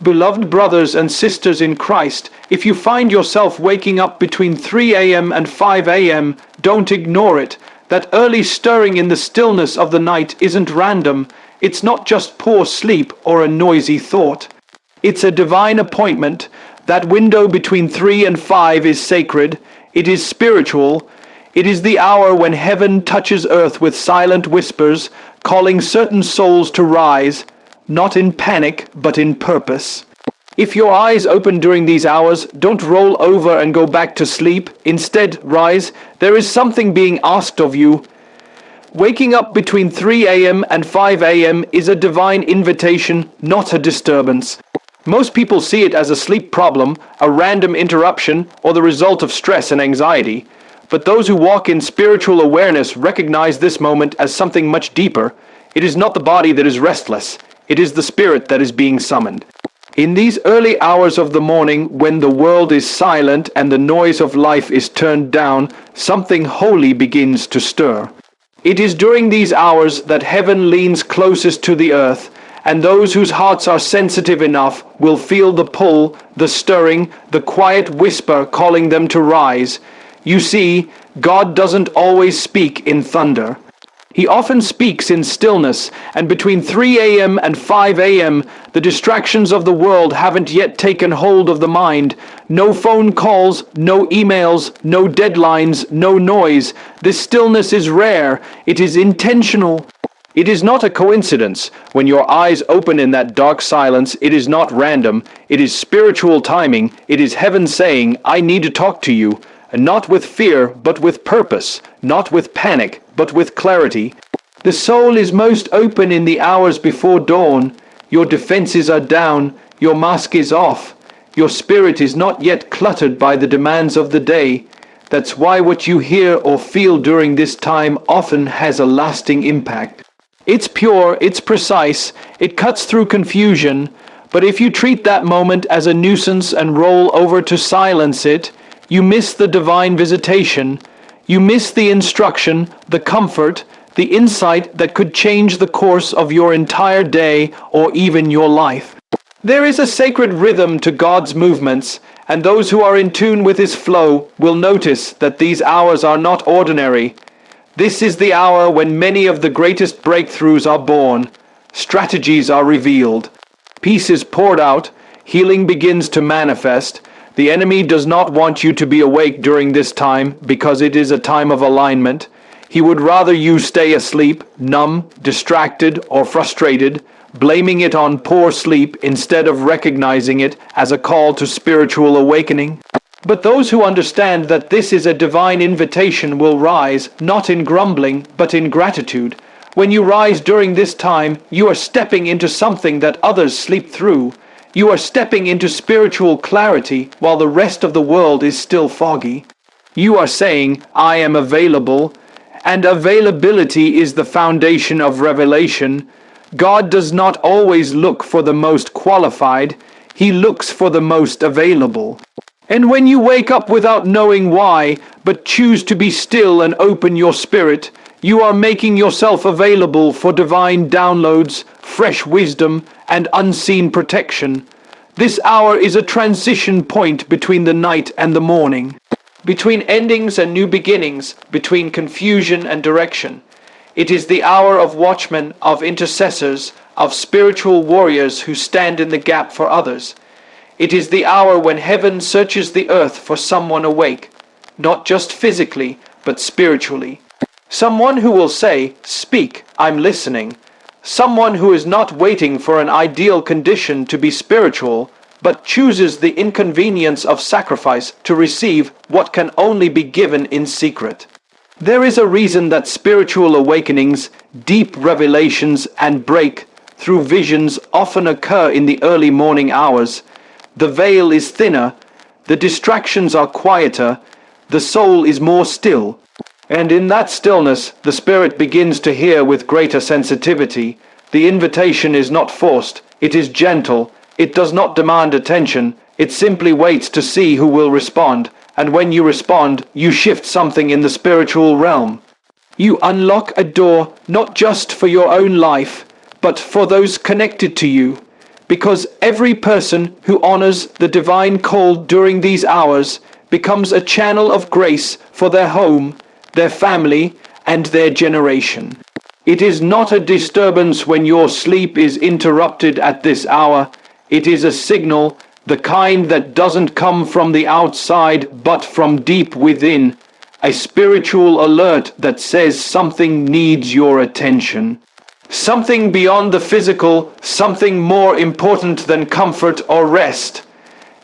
Beloved brothers and sisters in Christ, if you find yourself waking up between 3 a.m. and 5 a.m., don't ignore it. That early stirring in the stillness of the night isn't random. It's not just poor sleep or a noisy thought. It's a divine appointment. That window between 3 and 5 is sacred. It is spiritual. It is the hour when heaven touches earth with silent whispers, calling certain souls to rise, not in panic, but in purpose. If your eyes open during these hours, don't roll over and go back to sleep. Instead, rise. There is something being asked of you. Waking up between 3 a.m. and 5 a.m. is a divine invitation, not a disturbance. Most people see it as a sleep problem, a random interruption, or the result of stress and anxiety. But those who walk in spiritual awareness recognize this moment as something much deeper. It is not the body that is restless. It is the spirit that is being summoned. In these early hours of the morning, when the world is silent and the noise of life is turned down, something holy begins to stir. It is during these hours that heaven leans closest to the earth, and those whose hearts are sensitive enough will feel the pull, the stirring, the quiet whisper calling them to rise. You see, God doesn't always speak in thunder. He often speaks in stillness, and between 3 a.m. and 5 a.m., the distractions of the world haven't yet taken hold of the mind. No phone calls, no emails, no deadlines, no noise. This stillness is rare. It is intentional. It is not a coincidence. When your eyes open in that dark silence, it is not random. It is spiritual timing. It is heaven saying, I need to talk to you. And not with fear, but with purpose. Not with panic, but with clarity. The soul is most open in the hours before dawn. Your defenses are down. Your mask is off. Your spirit is not yet cluttered by the demands of the day. That's why what you hear or feel during this time often has a lasting impact. It's pure, it's precise, it cuts through confusion, but if you treat that moment as a nuisance and roll over to silence it, you miss the divine visitation. You miss the instruction, the comfort, the insight that could change the course of your entire day or even your life. There is a sacred rhythm to God's movements, and those who are in tune with His flow will notice that these hours are not ordinary. This is the hour when many of the greatest breakthroughs are born, strategies are revealed, peace is poured out, healing begins to manifest. The enemy does not want you to be awake during this time because it is a time of alignment. He would rather you stay asleep, numb, distracted, or frustrated, blaming it on poor sleep instead of recognizing it as a call to spiritual awakening. But those who understand that this is a divine invitation will rise, not in grumbling, but in gratitude. When you rise during this time, you are stepping into something that others sleep through. You are stepping into spiritual clarity while the rest of the world is still foggy. You are saying, I am available, and availability is the foundation of revelation. God does not always look for the most qualified, He looks for the most available. And when you wake up without knowing why, but choose to be still and open your spirit, you are making yourself available for divine downloads, fresh wisdom, and unseen protection. This hour is a transition point between the night and the morning, between endings and new beginnings, between confusion and direction. It is the hour of watchmen, of intercessors, of spiritual warriors who stand in the gap for others. It is the hour when heaven searches the earth for someone awake, not just physically, but spiritually. Someone who will say, "Speak, I'm listening." Someone who is not waiting for an ideal condition to be spiritual, but chooses the inconvenience of sacrifice to receive what can only be given in secret. There is a reason that spiritual awakenings, deep revelations, and breakthrough visions often occur in the early morning hours. The veil is thinner, the distractions are quieter, the soul is more still. And in that stillness, the spirit begins to hear with greater sensitivity. The invitation is not forced, it is gentle, it does not demand attention, it simply waits to see who will respond. And when you respond, you shift something in the spiritual realm. You unlock a door not just for your own life, but for those connected to you. because every person who honors the divine call during these hours becomes a channel of grace for their home, their family, and their generation. It is not a disturbance when your sleep is interrupted at this hour. It is a signal, the kind that doesn't come from the outside but from deep within, a spiritual alert that says something needs your attention. Something beyond the physical, something more important than comfort or rest.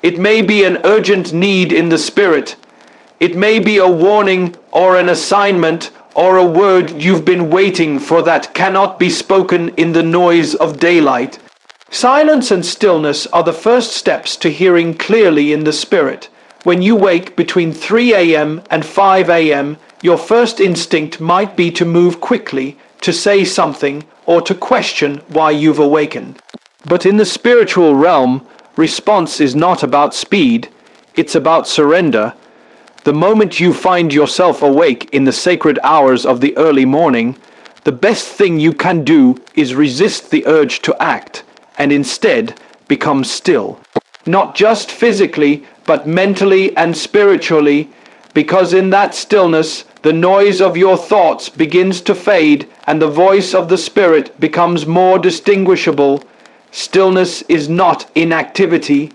It may be an urgent need in the spirit. It may be a warning or an assignment or a word you've been waiting for that cannot be spoken in the noise of daylight. Silence and stillness are the first steps to hearing clearly in the spirit. When you wake between 3 a.m. and 5 a.m., your first instinct might be to move quickly, to say something, or to question why you've awakened. But in the spiritual realm, response is not about speed, it's about surrender. The moment you find yourself awake in the sacred hours of the early morning, the best thing you can do is resist the urge to act, and instead become still. Not just physically, but mentally and spiritually, because in that stillness, the noise of your thoughts begins to fade and the voice of the Spirit becomes more distinguishable. Stillness is not inactivity.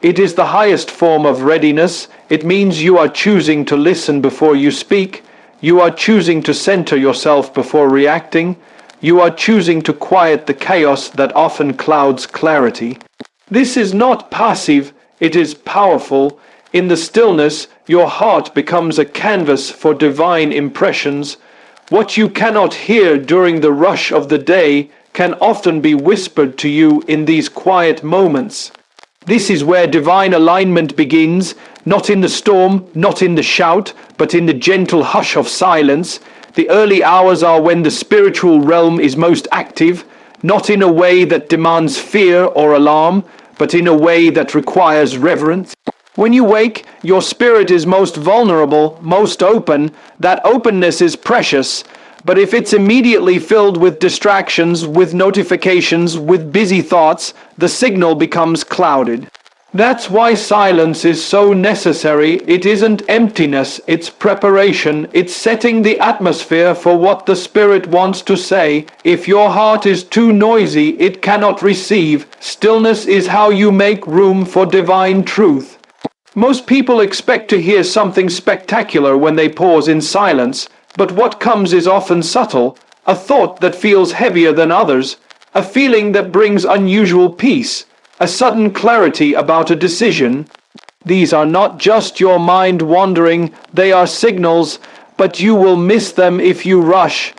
It is the highest form of readiness. It means you are choosing to listen before you speak. You are choosing to center yourself before reacting. You are choosing to quiet the chaos that often clouds clarity. This is not passive, it is powerful. In the stillness, your heart becomes a canvas for divine impressions. What you cannot hear during the rush of the day can often be whispered to you in these quiet moments. This is where divine alignment begins, not in the storm, not in the shout, but in the gentle hush of silence. The early hours are when the spiritual realm is most active, not in a way that demands fear or alarm, but in a way that requires reverence. When you wake, your spirit is most vulnerable, most open. That openness is precious, but if it's immediately filled with distractions, with notifications, with busy thoughts, the signal becomes clouded. That's why silence is so necessary. It isn't emptiness, it's preparation. It's setting the atmosphere for what the Spirit wants to say. If your heart is too noisy, it cannot receive. Stillness is how you make room for divine truth. Most people expect to hear something spectacular when they pause in silence, but what comes is often subtle, a thought that feels heavier than others, a feeling that brings unusual peace, a sudden clarity about a decision. These are not just your mind wandering, they are signals, but you will miss them if you rush.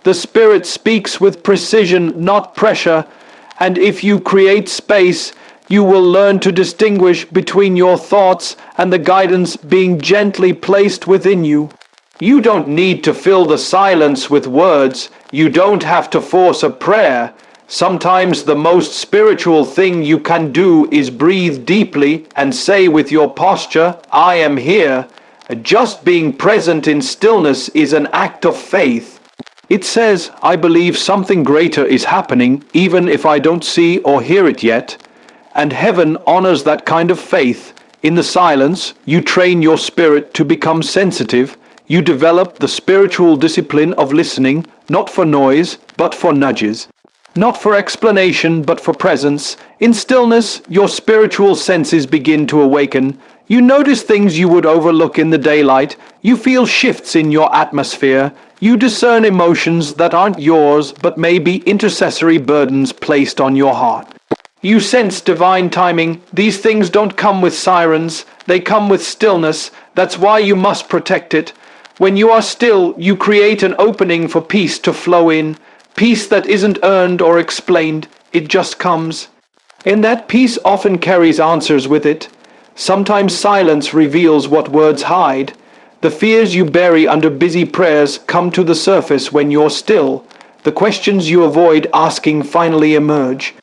The Spirit speaks with precision, not pressure, and if you create space, you will learn to distinguish between your thoughts and the guidance being gently placed within you. You don't need to fill the silence with words. You don't have to force a prayer. Sometimes the most spiritual thing you can do is breathe deeply and say with your posture, I am here. Just being present in stillness is an act of faith. It says, I believe something greater is happening even if I don't see or hear it yet. And heaven honors that kind of faith. In the silence, you train your spirit to become sensitive. You develop the spiritual discipline of listening, not for noise, but for nudges. Not for explanation, but for presence. In stillness, your spiritual senses begin to awaken. You notice things you would overlook in the daylight. You feel shifts in your atmosphere. You discern emotions that aren't yours, but may be intercessory burdens placed on your heart. You sense divine timing. These things don't come with sirens. They come with stillness. That's why you must protect it. When you are still, you create an opening for peace to flow in. Peace that isn't earned or explained. It just comes. And that peace often carries answers with it. Sometimes silence reveals what words hide. The fears you bury under busy prayers come to the surface when you're still. The questions you avoid asking finally emerge.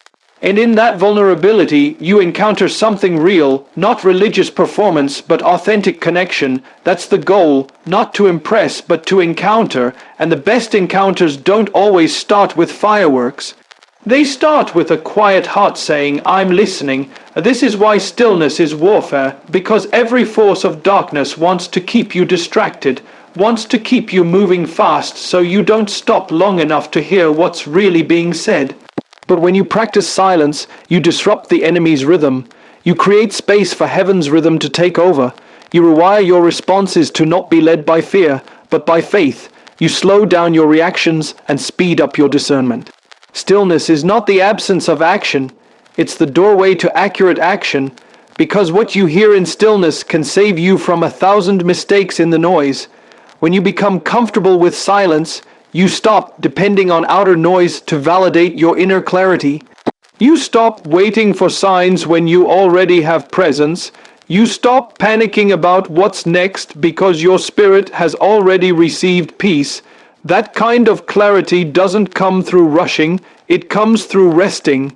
And in that vulnerability, you encounter something real, not religious performance, but authentic connection. That's the goal, not to impress, but to encounter. And the best encounters don't always start with fireworks. They start with a quiet heart saying, I'm listening. This is why stillness is warfare, because every force of darkness wants to keep you distracted, wants to keep you moving fast so you don't stop long enough to hear what's really being said. But when you practice silence, you disrupt the enemy's rhythm. You create space for heaven's rhythm to take over. You rewire your responses to not be led by fear, but by faith. You slow down your reactions and speed up your discernment. Stillness is not the absence of action, it's the doorway to accurate action, because what you hear in stillness can save you from 1,000 mistakes in the noise. When you become comfortable with silence, you stop depending on outer noise to validate your inner clarity. You stop waiting for signs when you already have presence. You stop panicking about what's next because your spirit has already received peace. That kind of clarity doesn't come through rushing, it comes through resting.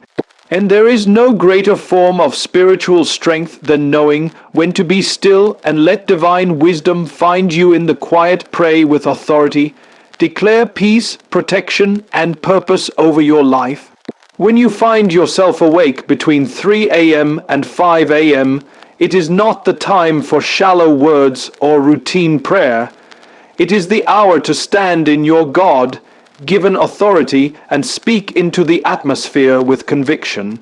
And there is no greater form of spiritual strength than knowing when to be still and let divine wisdom find you in the quiet. Pray with authority. Declare peace, protection, and purpose over your life. When you find yourself awake between 3 a.m. and 5 a.m., it is not the time for shallow words or routine prayer. It is the hour to stand in your God-given authority and speak into the atmosphere with conviction.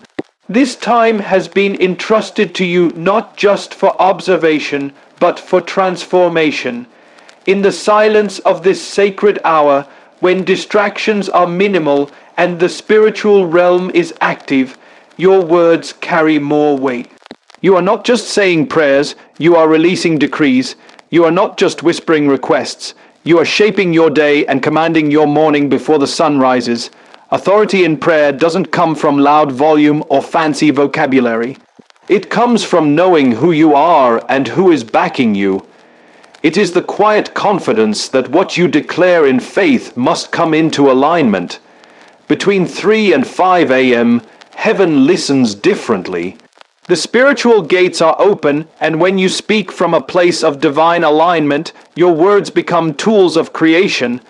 This time has been entrusted to you not just for observation, but for transformation. In the silence of this sacred hour, when distractions are minimal and the spiritual realm is active, your words carry more weight. You are not just saying prayers, you are releasing decrees. You are not just whispering requests. You are shaping your day and commanding your morning before the sun rises. Authority in prayer doesn't come from loud volume or fancy vocabulary. It comes from knowing who you are and who is backing you. It is the quiet confidence that what you declare in faith must come into alignment. Between 3 and 5 a.m., heaven listens differently. The spiritual gates are open, and when you speak from a place of divine alignment, your words become tools of creation.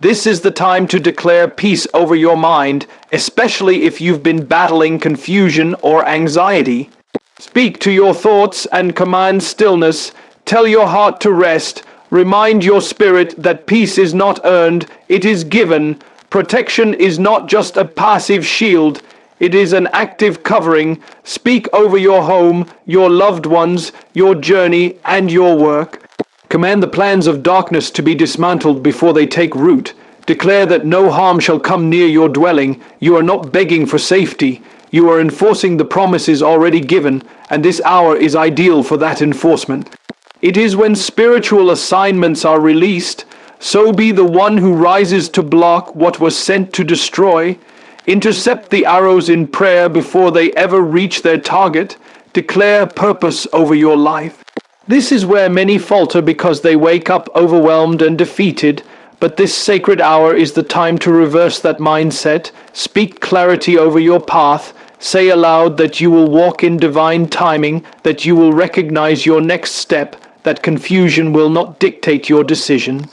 This is the time to declare peace over your mind, especially if you've been battling confusion or anxiety. Speak to your thoughts and command stillness. Tell your heart to rest. Remind your spirit that peace is not earned, it is given. Protection is not just a passive shield. It is an active covering. Speak over your home, your loved ones, your journey, and your work. Command the plans of darkness to be dismantled before they take root. Declare that no harm shall come near your dwelling. You are not begging for safety. You are enforcing the promises already given, and this hour is ideal for that enforcement. It is when spiritual assignments are released, so be the one who rises to block what was sent to destroy. Intercept the arrows in prayer before they ever reach their target. Declare purpose over your life. This is where many falter because they wake up overwhelmed and defeated, but this sacred hour is the time to reverse that mindset. Speak clarity over your path. Say aloud that you will walk in divine timing, that you will recognize your next step, that confusion will not dictate your decision.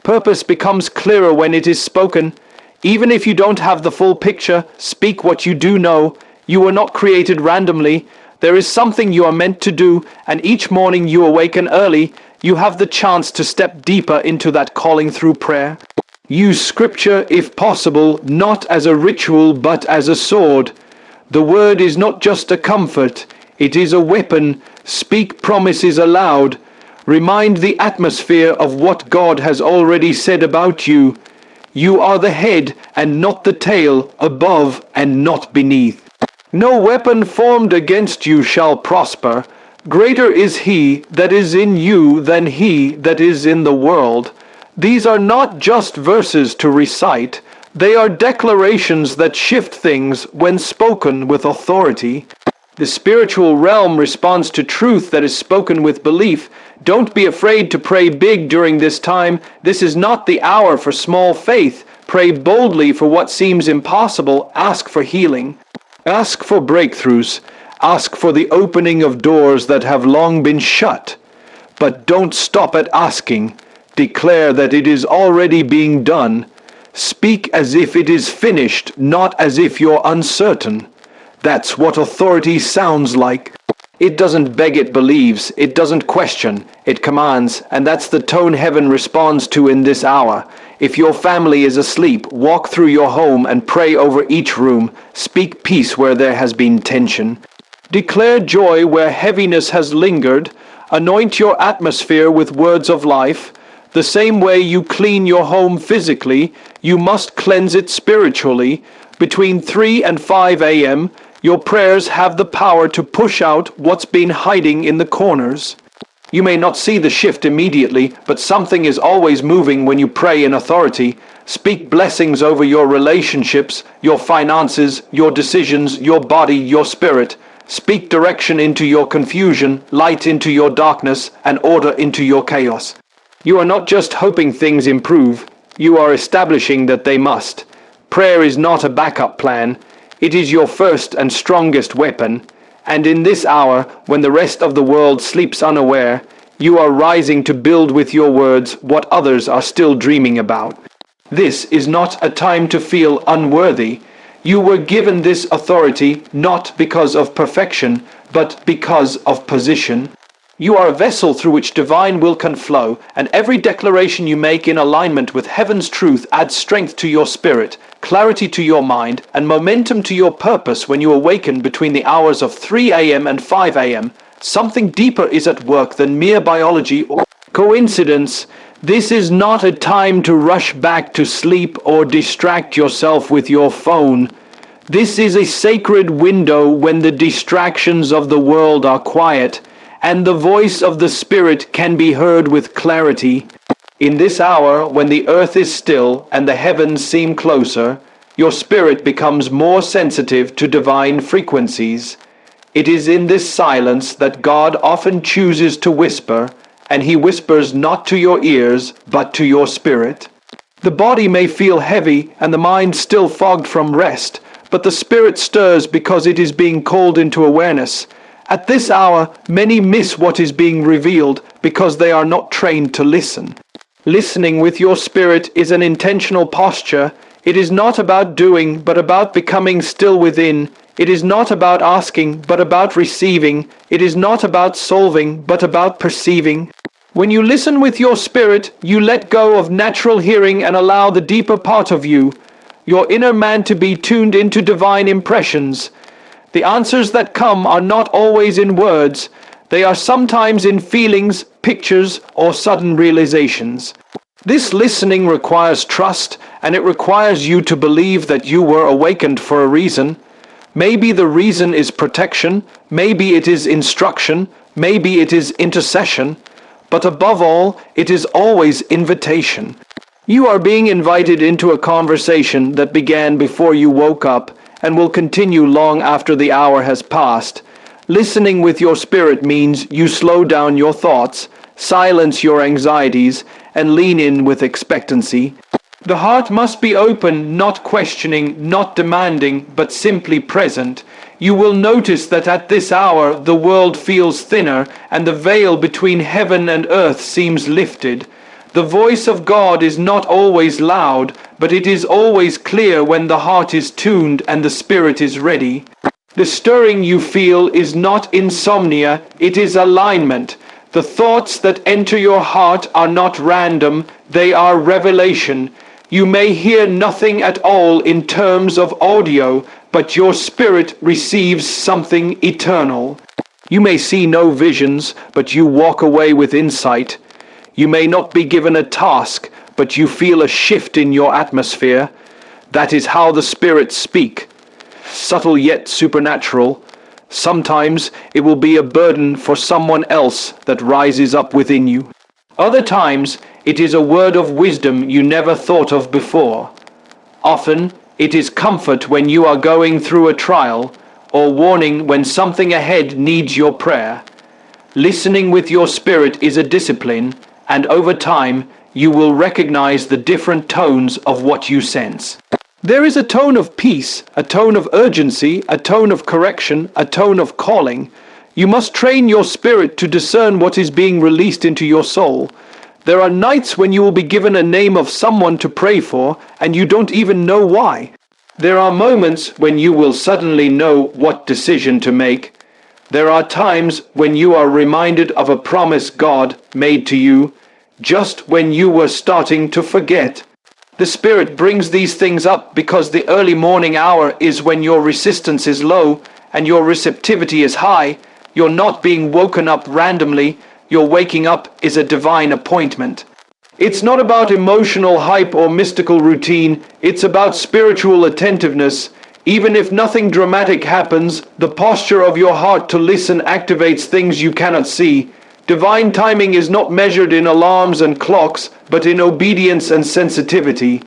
Purpose becomes clearer when it is spoken. Even if you don't have the full picture, speak what you do know. You were not created randomly. There is something you are meant to do, and each morning you awaken early, you have the chance to step deeper into that calling through prayer. Use scripture, if possible, not as a ritual, but as a sword. The word is not just a comfort, it is a weapon. Speak promises aloud. Remind the atmosphere of what God has already said about you. You are the head and not the tail, above and not beneath. No weapon formed against you shall prosper. Greater is he that is in you than he that is in the world. These are not just verses to recite. They are declarations that shift things when spoken with authority. The spiritual realm responds to truth that is spoken with belief. Don't be afraid to pray big during this time. This is not the hour for small faith. Pray boldly for what seems impossible. Ask for healing. Ask for breakthroughs. Ask for the opening of doors that have long been shut. But don't stop at asking. Declare that it is already being done. Speak as if it is finished, not as if you're uncertain. That's what authority sounds like. It doesn't beg, it believes. It doesn't question, it commands. And that's the tone heaven responds to in this hour. If your family is asleep, walk through your home and pray over each room. Speak peace where there has been tension. Declare joy where heaviness has lingered. Anoint your atmosphere with words of life. The same way you clean your home physically, you must cleanse it spiritually. Between 3 and 5 a.m., your prayers have the power to push out what's been hiding in the corners. You may not see the shift immediately, but something is always moving when you pray in authority. Speak blessings over your relationships, your finances, your decisions, your body, your spirit. Speak direction into your confusion, light into your darkness, and order into your chaos. You are not just hoping things improve, you are establishing that they must. Prayer is not a backup plan. It is your first and strongest weapon. And in this hour, when the rest of the world sleeps unaware, you are rising to build with your words what others are still dreaming about. This is not a time to feel unworthy. You were given this authority not because of perfection, but because of position. You are a vessel through which divine will can flow, and every declaration you make in alignment with heaven's truth adds strength to your spirit, clarity to your mind, and momentum to your purpose when you awaken between the hours of 3 a.m. and 5 a.m. Something deeper is at work than mere biology or coincidence. This is not a time to rush back to sleep or distract yourself with your phone. This is a sacred window when the distractions of the world are quiet, and the voice of the Spirit can be heard with clarity. In this hour, when the earth is still and the heavens seem closer, your spirit becomes more sensitive to divine frequencies. It is in this silence that God often chooses to whisper, and he whispers not to your ears, but to your spirit. The body may feel heavy and the mind still fogged from rest, but the spirit stirs because it is being called into awareness. At this hour, many miss what is being revealed because they are not trained to listen. Listening with your spirit is an intentional posture. It is not about doing, but about becoming still within. It is not about asking, but about receiving. It is not about solving, but about perceiving. When you listen with your spirit, you let go of natural hearing and allow the deeper part of you, your inner man, to be tuned into divine impressions. The answers that come are not always in words. They are sometimes in feelings, pictures, or sudden realizations. This listening requires trust, and it requires you to believe that you were awakened for a reason. Maybe the reason is protection, maybe it is instruction, maybe it is intercession, but above all, it is always invitation. You are being invited into a conversation that began before you woke up and will continue long after the hour has passed. Listening with your spirit means you slow down your thoughts, silence your anxieties, and lean in with expectancy. The heart must be open, not questioning, not demanding, but simply present. You will notice that at this hour the world feels thinner, and the veil between heaven and earth seems lifted. The voice of God is not always loud, but it is always clear when the heart is tuned and the spirit is ready. The stirring you feel is not insomnia, it is alignment. The thoughts that enter your heart are not random, they are revelation. You may hear nothing at all in terms of audio, but your spirit receives something eternal. You may see no visions, but you walk away with insight. You may not be given a task, but you feel a shift in your atmosphere. That is how the spirits speak. Subtle yet supernatural. Sometimes it will be a burden for someone else that rises up within you. Other times it is a word of wisdom you never thought of before. Often it is comfort when you are going through a trial, or warning when something ahead needs your prayer. Listening with your spirit is a discipline, and over time you will recognize the different tones of what you sense. There is a tone of peace, a tone of urgency, a tone of correction, a tone of calling. You must train your spirit to discern what is being released into your soul. There are nights when you will be given a name of someone to pray for, and you don't even know why. There are moments when you will suddenly know what decision to make. There are times when you are reminded of a promise God made to you, just when you were starting to forget. The Spirit brings these things up because the early morning hour is when your resistance is low and your receptivity is high. You're not being woken up randomly. Your waking up is a divine appointment. It's not about emotional hype or mystical routine. It's about spiritual attentiveness. Even if nothing dramatic happens, the posture of your heart to listen activates things you cannot see. Divine timing is not measured in alarms and clocks, but in obedience and sensitivity.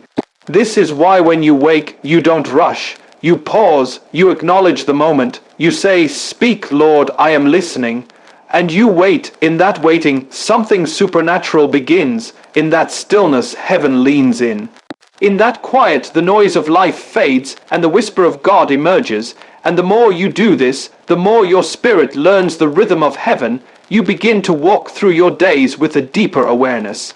This is why when you wake, you don't rush. You pause, you acknowledge the moment. You say, "Speak, Lord, I am listening." And you wait. In that waiting, something supernatural begins. In that stillness, heaven leans in. In that quiet, the noise of life fades, and the whisper of God emerges. And the more you do this, the more your spirit learns the rhythm of heaven. You begin to walk through your days with a deeper awareness.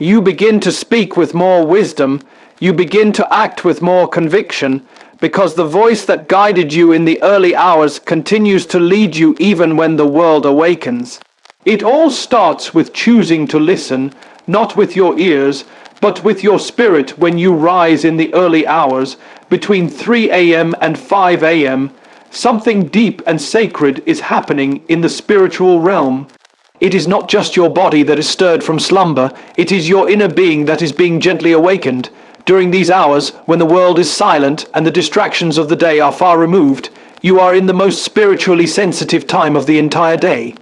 You begin to speak with more wisdom. You begin to act with more conviction, because the voice that guided you in the early hours continues to lead you even when the world awakens. It all starts with choosing to listen, not with your ears, but with your spirit when you rise in the early hours, between 3 a.m. and 5 a.m. Something deep and sacred is happening in the spiritual realm. It is not just your body that is stirred from slumber, it is your inner being that is being gently awakened. During these hours, when the world is silent and the distractions of the day are far removed, you are in the most spiritually sensitive time of the entire day.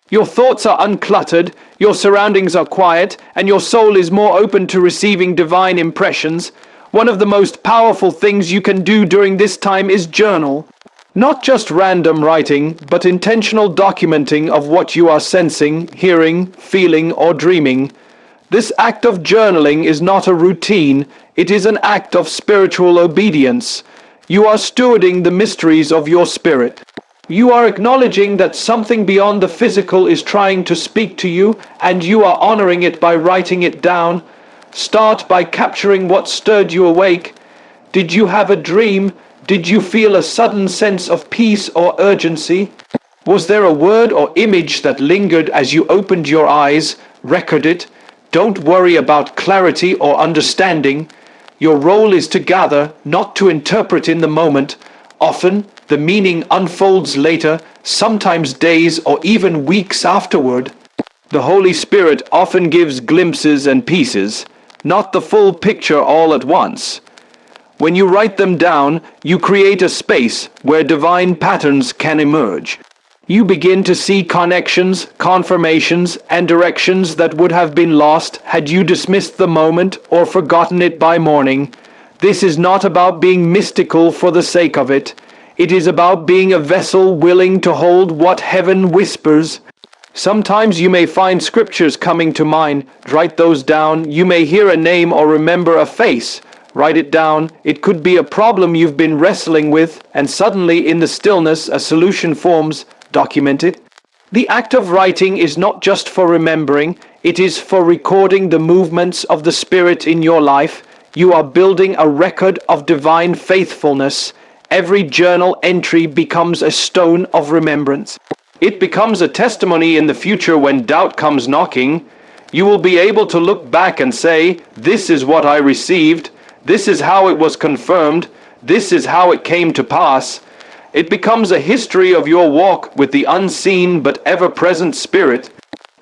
Your thoughts are uncluttered, your surroundings are quiet, and your soul is more open to receiving divine impressions. One of the most powerful things you can do during this time is journal. Not just random writing, but intentional documenting of what you are sensing, hearing, feeling, or dreaming. This act of journaling is not a routine, it is an act of spiritual obedience. You are stewarding the mysteries of your spirit. You are acknowledging that something beyond the physical is trying to speak to you, and you are honoring it by writing it down. Start by capturing what stirred you awake. Did you have a dream? Did you feel a sudden sense of peace or urgency? Was there a word or image that lingered as you opened your eyes? Record it. Don't worry about clarity or understanding. Your role is to gather, not to interpret in the moment. Often, the meaning unfolds later, sometimes days or even weeks afterward. The Holy Spirit often gives glimpses and pieces, not the full picture all at once. When you write them down, you create a space where divine patterns can emerge. You begin to see connections, confirmations, and directions that would have been lost had you dismissed the moment or forgotten it by morning. This is not about being mystical for the sake of it. It is about being a vessel willing to hold what heaven whispers. Sometimes you may find scriptures coming to mind. Write those down. You may hear a name or remember a face. Write it down. It could be a problem you've been wrestling with, and suddenly in the stillness a solution forms. Document it. The act of writing is not just for remembering, it is for recording the movements of the Spirit in your life. You are building a record of divine faithfulness. Every journal entry becomes a stone of remembrance. It becomes a testimony in the future when doubt comes knocking. You will be able to look back and say, "This is what I received. This is how it was confirmed. This is how it came to pass." It becomes a history of your walk with the unseen but ever-present Spirit.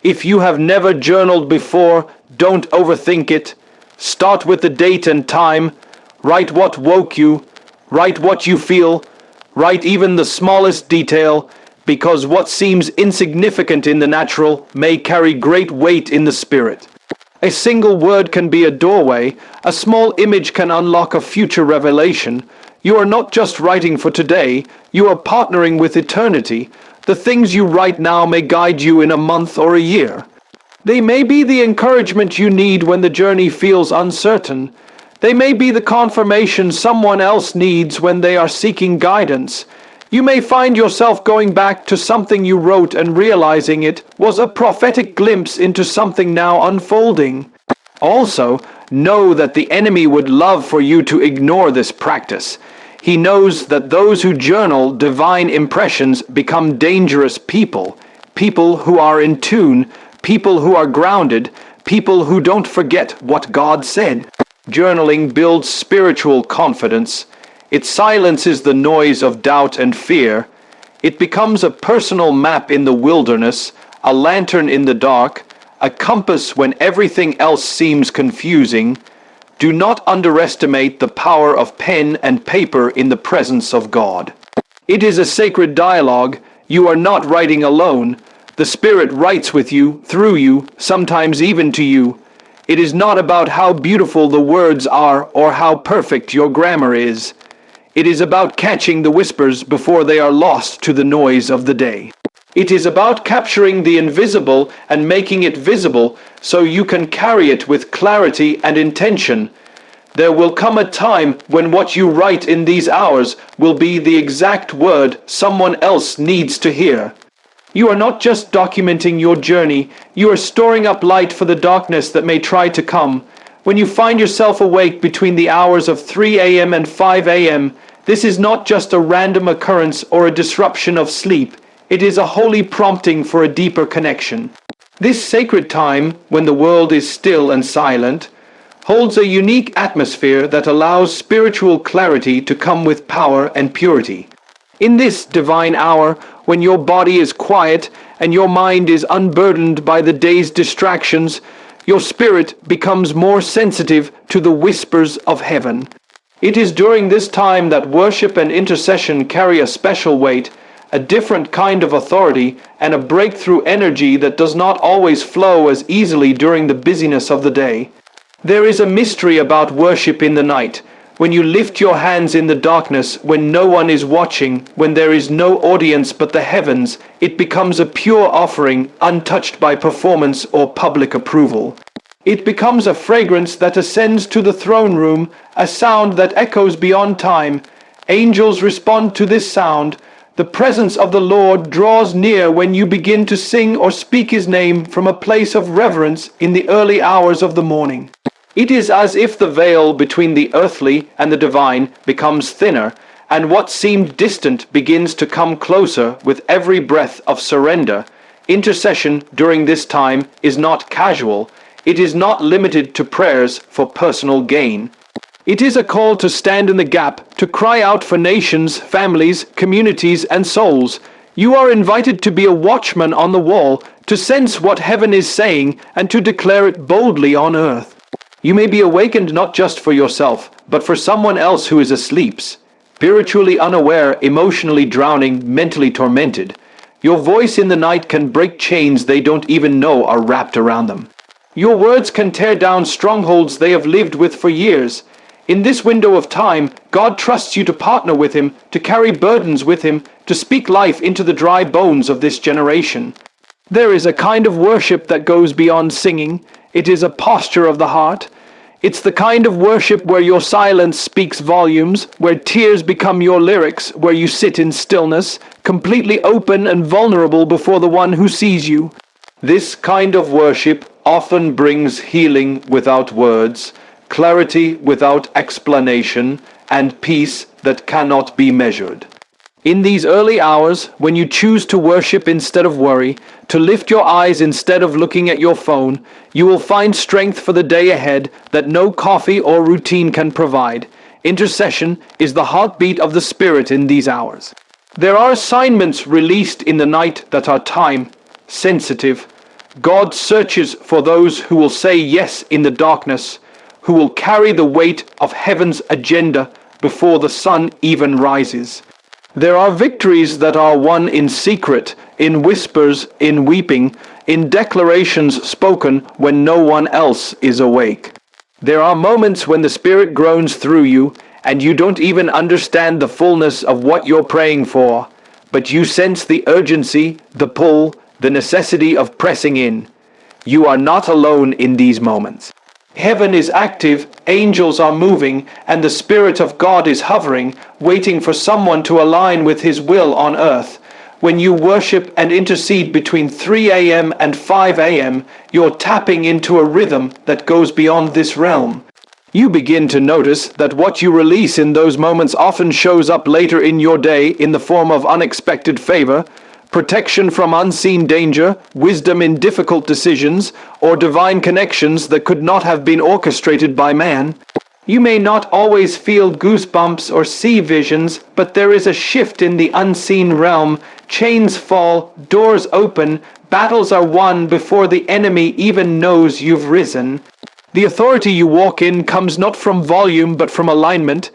If you have never journaled before, don't overthink it. Start with the date and time. Write what woke you. Write what you feel. Write even the smallest detail, because what seems insignificant in the natural may carry great weight in the spirit. A single word can be a doorway. A small image can unlock a future revelation. You are not just writing for today, you are partnering with eternity. The things you write now may guide you in a month or a year. They may be the encouragement you need when the journey feels uncertain. They may be the confirmation someone else needs when they are seeking guidance. You may find yourself going back to something you wrote and realizing it was a prophetic glimpse into something now unfolding. Also, know that the enemy would love for you to ignore this practice. He knows that those who journal divine impressions become dangerous people, people who are in tune, people who are grounded, people who don't forget what God said. Journaling builds spiritual confidence. It silences the noise of doubt and fear. It becomes a personal map in the wilderness, a lantern in the dark, a compass when everything else seems confusing. Do not underestimate the power of pen and paper in the presence of God. It is a sacred dialogue. You are not writing alone. The Spirit writes with you, through you, sometimes even to you. It is not about how beautiful the words are or how perfect your grammar is. It is about catching the whispers before they are lost to the noise of the day. It is about capturing the invisible and making it visible so you can carry it with clarity and intention. There will come a time when what you write in these hours will be the exact word someone else needs to hear. You are not just documenting your journey, you are storing up light for the darkness that may try to come. When you find yourself awake between the hours of 3 a.m. and 5 a.m., this is not just a random occurrence or a disruption of sleep. It is a holy prompting for a deeper connection. This sacred time, when the world is still and silent, holds a unique atmosphere that allows spiritual clarity to come with power and purity. In this divine hour, when your body is quiet and your mind is unburdened by the day's distractions, your spirit becomes more sensitive to the whispers of heaven. It is during this time that worship and intercession carry a special weight, a different kind of authority, and a breakthrough energy that does not always flow as easily during the busyness of the day. There is a mystery about worship in the night, when you lift your hands in the darkness, when no one is watching, when there is no audience but the heavens. It becomes a pure offering, untouched by performance or public approval. It becomes a fragrance that ascends to the throne room, a sound that echoes beyond time. Angels respond to this sound. The presence of the Lord draws near when you begin to sing or speak His name from a place of reverence in the early hours of the morning. It is as if the veil between the earthly and the divine becomes thinner, and what seemed distant begins to come closer with every breath of surrender. Intercession during this time is not casual. It is not limited to prayers for personal gain. It is a call to stand in the gap, to cry out for nations, families, communities, and souls. You are invited to be a watchman on the wall, to sense what heaven is saying, and to declare it boldly on earth. You may be awakened not just for yourself, but for someone else who is asleep, spiritually unaware, emotionally drowning, mentally tormented. Your voice in the night can break chains they don't even know are wrapped around them. Your words can tear down strongholds they have lived with for years. In this window of time, God trusts you to partner with Him, to carry burdens with Him, to speak life into the dry bones of this generation. There is a kind of worship that goes beyond singing. It is a posture of the heart. It's the kind of worship where your silence speaks volumes, where tears become your lyrics, where you sit in stillness, completely open and vulnerable before the one who sees you. This kind of worship often brings healing without words, clarity without explanation, and peace that cannot be measured. In these early hours, when you choose to worship instead of worry, to lift your eyes instead of looking at your phone, you will find strength for the day ahead that no coffee or routine can provide. Intercession is the heartbeat of the Spirit in these hours. There are assignments released in the night that are time-sensitive. God searches for those who will say yes in the darkness, who will carry the weight of heaven's agenda before the sun even rises. There are victories that are won in secret, in whispers, in weeping, in declarations spoken when no one else is awake. There are moments when the Spirit groans through you, and you don't even understand the fullness of what you're praying for, but you sense the urgency, the pull, the necessity of pressing in. You are not alone in these moments. Heaven is active, angels are moving, and the Spirit of God is hovering, waiting for someone to align with His will on earth. When you worship and intercede between 3 a.m. and 5 a.m., you're tapping into a rhythm that goes beyond this realm. You begin to notice that what you release in those moments often shows up later in your day in the form of unexpected favor, protection from unseen danger, wisdom in difficult decisions, or divine connections that could not have been orchestrated by man. You may not always feel goosebumps or see visions, but there is a shift in the unseen realm. Chains fall, doors open, battles are won before the enemy even knows you've risen. The authority you walk in comes not from volume but from alignment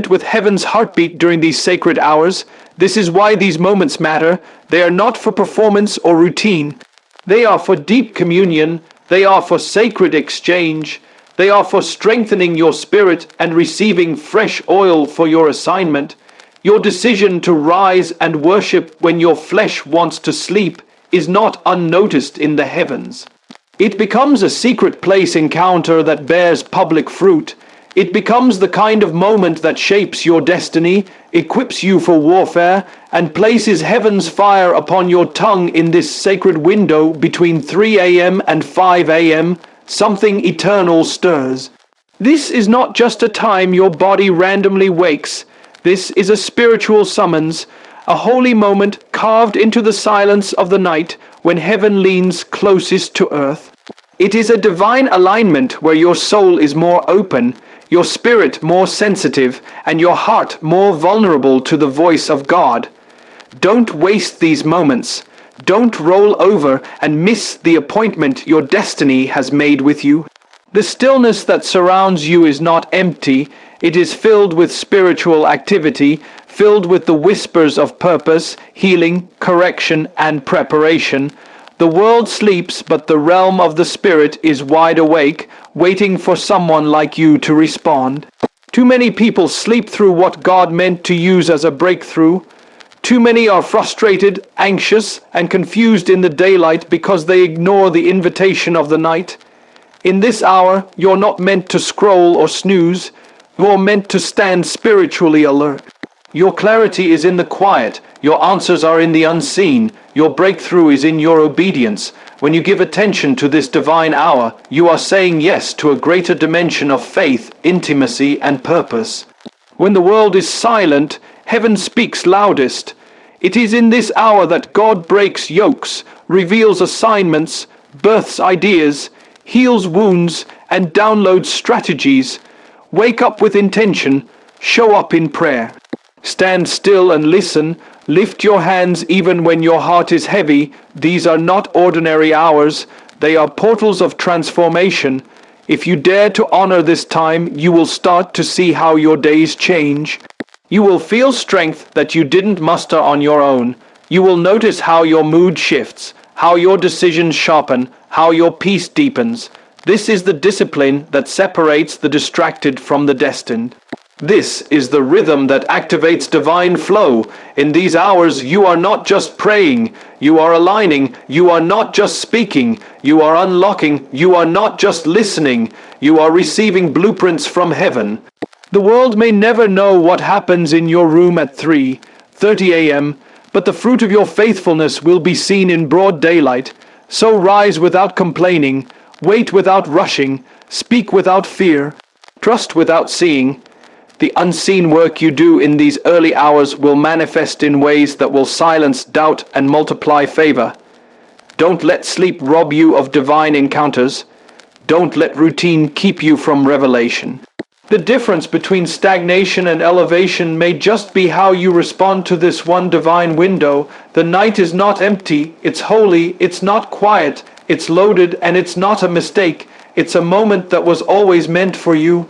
with heaven's heartbeat during these sacred hours. This is why these moments matter. They are not for performance or routine. They are for deep communion. They are for sacred exchange. They are for strengthening your spirit and receiving fresh oil for your assignment. Your decision to rise and worship when your flesh wants to sleep is not unnoticed in the heavens. It becomes a secret place encounter that bears public fruit. It becomes the kind of moment that shapes your destiny, equips you for warfare, and places heaven's fire upon your tongue in this sacred window between 3 a.m. and 5 a.m. Something eternal stirs. This is not just a time your body randomly wakes. This is a spiritual summons, a holy moment carved into the silence of the night when heaven leans closest to earth. It is a divine alignment where your soul is more open, your spirit more sensitive, and your heart more vulnerable to the voice of God. Don't waste these moments. Don't roll over and miss the appointment your destiny has made with you. The stillness that surrounds you is not empty. It is filled with spiritual activity, filled with the whispers of purpose, healing, correction, and preparation. The world sleeps, but the realm of the Spirit is wide awake, waiting for someone like you to respond. Too many people sleep through what God meant to use as a breakthrough. Too many are frustrated, anxious, and confused in the daylight because they ignore the invitation of the night. In this hour, you're not meant to scroll or snooze. You're meant to stand spiritually alert. Your clarity is in the quiet. Your answers are in the unseen. Your breakthrough is in your obedience. When you give attention to this divine hour, you are saying yes to a greater dimension of faith, intimacy, and purpose. When the world is silent, heaven speaks loudest. It is in this hour that God breaks yokes, reveals assignments, births ideas, heals wounds, and downloads strategies. Wake up with intention, show up in prayer. Stand still and listen. Lift your hands even when your heart is heavy. These are not ordinary hours. They are portals of transformation. If you dare to honor this time, you will start to see how your days change. You will feel strength that you didn't muster on your own. You will notice how your mood shifts, how your decisions sharpen, how your peace deepens. This is the discipline that separates the distracted from the destined. This is the rhythm that activates divine flow. In these hours, you are not just praying, you are aligning, you are not just speaking, you are unlocking, you are not just listening, you are receiving blueprints from heaven. The world may never know what happens in your room at 3:30 a.m., but the fruit of your faithfulness will be seen in broad daylight. So rise without complaining, wait without rushing, speak without fear, trust without seeing. The unseen work you do in these early hours will manifest in ways that will silence doubt and multiply favor. Don't let sleep rob you of divine encounters. Don't let routine keep you from revelation. The difference between stagnation and elevation may just be how you respond to this one divine window. The night is not empty, it's holy, it's not quiet, it's loaded, and it's not a mistake. It's a moment that was always meant for you.